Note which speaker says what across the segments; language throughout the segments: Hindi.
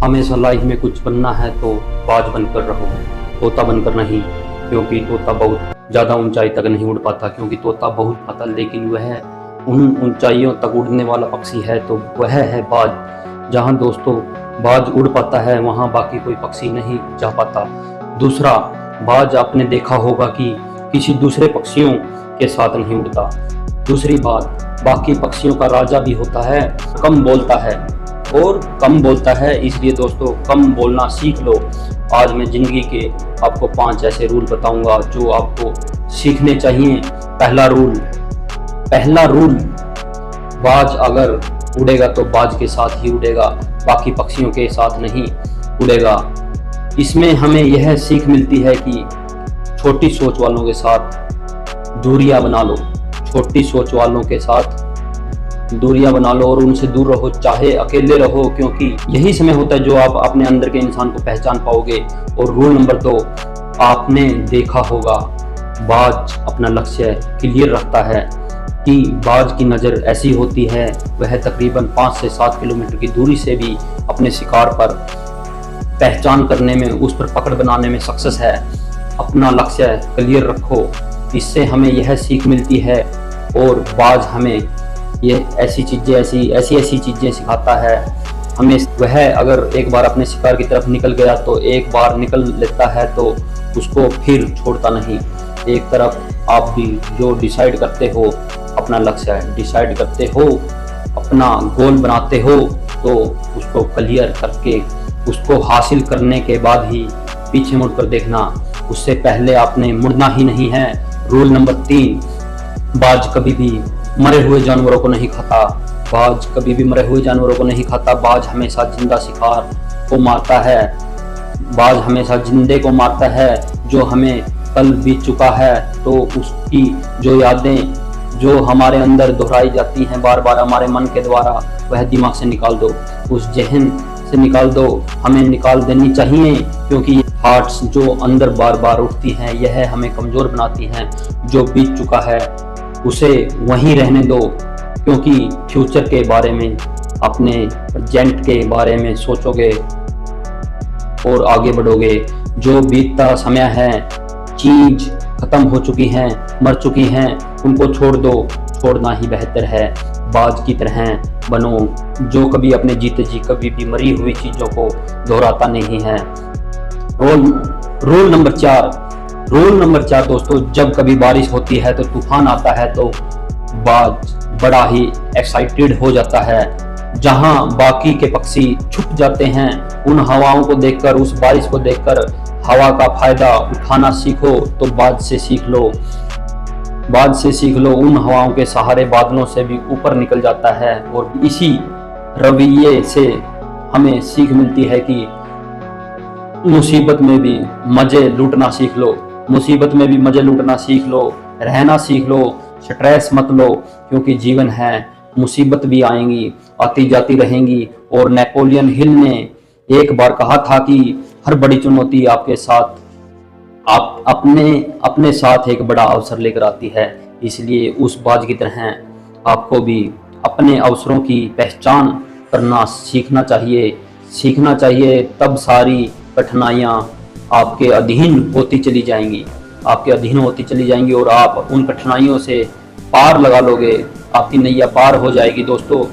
Speaker 1: हमेशा लाइफ में कुछ बनना है तो बाज बनकर रहो, तोता बनकर नहीं। क्योंकि तोता बहुत ज़्यादा ऊंचाई तक नहीं उड़ पाता, क्योंकि तोता बहुत खाता, लेकिन वह उन ऊंचाइयों तक उड़ने वाला पक्षी है तो वह है बाज। जहाँ दोस्तों बाज उड़ पाता है वहाँ बाकी कोई पक्षी नहीं जा पाता। दूसरा, बाज आपने देखा होगा कि किसी दूसरे पक्षियों के साथ नहीं उड़ता। दूसरी बात, बाकी पक्षियों का राजा भी होता है, कम बोलता है और कम बोलता है, इसलिए दोस्तों कम बोलना सीख लो। आज मैं जिंदगी के आपको 5 ऐसे रूल बताऊंगा जो आपको सीखने चाहिए। पहला रूल, बाज अगर उड़ेगा तो बाज के साथ ही उड़ेगा, बाकी पक्षियों के साथ नहीं उड़ेगा। इसमें हमें यह सीख मिलती है कि छोटी सोच वालों के साथ दूरियां बना लो, छोटी सोच वालों के साथ दूरियां बना लो और उनसे दूर रहो, चाहे अकेले रहो, क्योंकि यही समय होता है जो आप अपने अंदर के इंसान को पहचान पाओगे। और रूल नंबर 2, आपने देखा होगा बाज अपना लक्ष्य क्लियर रखता है कि बाज की नज़र ऐसी होती है, वह तकरीबन 5 से 7 किलोमीटर की दूरी से भी अपने शिकार पर पहचान करने में, उस पर पकड़ बनाने में सक्सेस है। अपना लक्ष्य क्लियर रखो, इससे हमें यह सीख मिलती है। और बाज हमें ये ऐसी चीज़ें सिखाता है हमें। वह अगर एक बार अपने शिकार की तरफ निकल गया तो एक बार निकल लेता है तो उसको फिर छोड़ता नहीं। एक तरफ आप भी जो डिसाइड करते हो, अपना लक्ष्य डिसाइड करते हो, अपना गोल बनाते हो, तो उसको क्लियर करके उसको हासिल करने के बाद ही पीछे मुड़कर देखना, उससे पहले आपने मुड़ना ही नहीं है। रूल नंबर 3, बाज कभी भी मरे हुए जानवरों को नहीं खाता। बाज कभी भी मरे हुए जानवरों को नहीं खाता। बाज हमेशा जिंदा शिकार को मारता है। बाज हमेशा जिंदे को मारता है। जो हमें कल बीत चुका है तो उसकी जो यादें जो हमारे अंदर दोहराई जाती हैं बार बार हमारे मन के द्वारा, वह दिमाग से निकाल दो, उस जहन से निकाल दो, हमें निकाल देनी चाहिए। क्योंकि हार्ट्स जो अंदर बार बार उठती हैं यह हमें कमज़ोर बनाती हैं। जो बीत चुका है उसे वहीं रहने दो, क्योंकि फ्यूचर के बारे में, अपने प्रेजेंट के बारे में सोचोगे और आगे बढ़ोगे। जो बीतता समय है, चीज खत्म हो चुकी हैं, मर चुकी हैं, उनको छोड़ दो, छोड़ना ही बेहतर है। बाज की तरह बनो जो कभी अपने जीते जी कभी भी मरी हुई चीज़ों को दोहराता नहीं है। रूल नंबर 4 दोस्तों, जब कभी बारिश होती है तो तूफान आता है तो बाज बड़ा ही एक्साइटेड हो जाता है। जहां बाकी के पक्षी छुप जाते हैं, उन हवाओं को देखकर, उस बारिश को देखकर हवा का फायदा उठाना सीखो तो बाज से सीख लो। उन हवाओं के सहारे बादलों से भी ऊपर निकल जाता है। और इसी रवैये से हमें सीख मिलती है कि मुसीबत में भी मजे लूटना सीख लो, रहना सीख लो, स्ट्रेस मत लो, क्योंकि जीवन है, मुसीबत भी आएंगी, आती जाती रहेंगी। और नेपोलियन हिल ने एक बार कहा था कि हर बड़ी चुनौती आपके साथ, आप अपने साथ एक बड़ा अवसर लेकर आती है। इसलिए उस बाज की तरह आपको भी अपने अवसरों की पहचान करना सीखना चाहिए। तब सारी कठिनाइयाँ आपके अधीन होती चली जाएंगी और आप उन कठिनाइयों से पार लगा लोगे, आपकी नैया पार हो जाएगी। दोस्तों,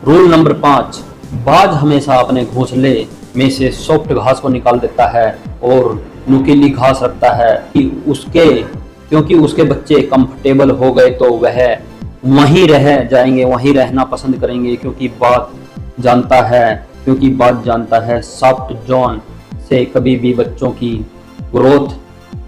Speaker 1: रूल नंबर 5, बाज हमेशा अपने घोंसले में से सॉफ्ट घास को निकाल देता है और नुकीली घास रखता है क्योंकि उसके बच्चे कंफर्टेबल हो गए तो वह वहीं रह जाएंगे, वहीं रहना पसंद करेंगे। क्योंकि बाज जानता है सॉफ्ट जोन से कभी भी बच्चों की ग्रोथ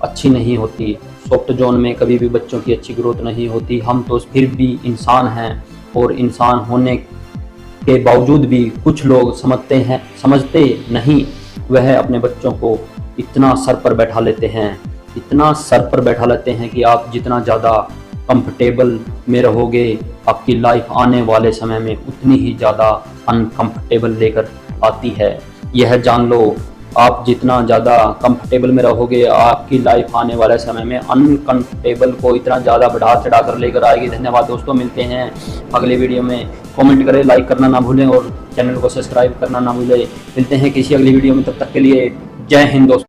Speaker 1: अच्छी नहीं होती। सॉफ्ट जोन में कभी भी बच्चों की अच्छी ग्रोथ नहीं होती। हम तो फिर भी इंसान हैं और इंसान होने के बावजूद भी कुछ लोग समझते नहीं। वह अपने बच्चों को इतना सर पर बैठा लेते हैं कि आप जितना ज़्यादा कंफर्टेबल में रहोगे, आपकी लाइफ आने वाले समय में उतनी ही ज़्यादा अनकंफर्टेबल लेकर आती है। यह जान लो, आप जितना ज़्यादा कंफर्टेबल में रहोगे, आपकी लाइफ आने वाले समय में अनकंफर्टेबल को इतना ज़्यादा बढ़ा चढ़ा कर लेकर आएगी। धन्यवाद दोस्तों, मिलते हैं अगले वीडियो में। कमेंट करें, लाइक करना ना भूलें और चैनल को सब्सक्राइब करना ना भूलें। मिलते हैं किसी अगली वीडियो में, तब तक के लिए जय हिंद दोस्तों।